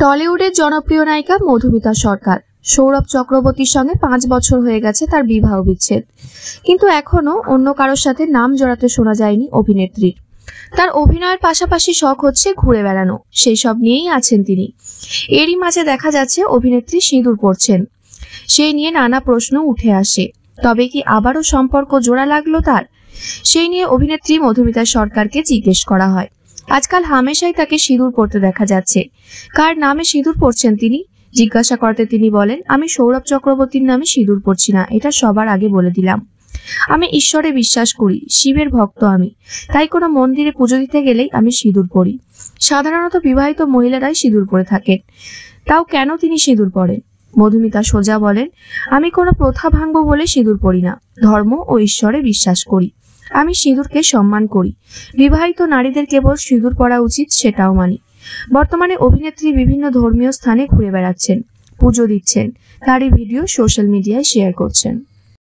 টলিউডের জনপ্রিয় নায়িকা মধুমিতা সরকার সৌরভ চক্রবর্তীর সঙ্গে 5 বছর হয়ে গেছে তার বিবাহ বিচ্ছেদ, কিন্তু এখনো অন্য কারোর সাথে নাম জড়াতে শোনা যায়নি অভিনেত্রীর। তার অভিনয়ের পাশাপাশি শখ হচ্ছে ঘুরে বেড়ানো, সেই সব নিয়েই আছেন তিনি। এরই মাঝে দেখা যাচ্ছে অভিনেত্রী সিঁদুর পরছেন, সেই নিয়ে নানা প্রশ্ন উঠে আসে। তবে কি আবারও সম্পর্ক জোড়া লাগলো তার? সেই নিয়ে অভিনেত্রী মধুমিতা সরকারকে জিজ্ঞেস করা হয়। আজকাল হামেশাই তাকে সিঁদুর পরতে দেখা যাচ্ছে। কার নামে সিঁদুর পরছেন তিনি জিজ্ঞাসা করতে তিনি বলেন, আমি সৌরভ চক্রবর্তীর নামে সিঁদুর পরছি না, এটা সবার আগে বলে দিলাম। আমি ঈশ্বরে বিশ্বাস করি, শিবের ভক্ত আমি, তাই কোনো মন্দিরে পুজো দিতে গেলেই আমি সিঁদুর পরি। সাধারণত বিবাহিত মহিলারাই সিঁদুর পরে থাকেন, তাও কেন তিনি সিঁদুর পরেন? মধুমিতা সোজা বলেন, আমি কোনো প্রথা ভাঙবো বলে সিঁদুর পরি না, ধর্ম ও ঈশ্বরে বিশ্বাস করি। আমি সিঁদুরকে সম্মান করি, বিবাহিত নারীদের কেবল সিঁদুর পরা উচিত সেটাও মানি। বর্তমানে অভিনেত্রী বিভিন্ন ধর্মীয় স্থানে ঘুরে বেড়াচ্ছেন, পুজো দিচ্ছেন, তারই ভিডিও সোশ্যাল মিডিয়ায় শেয়ার করছেন।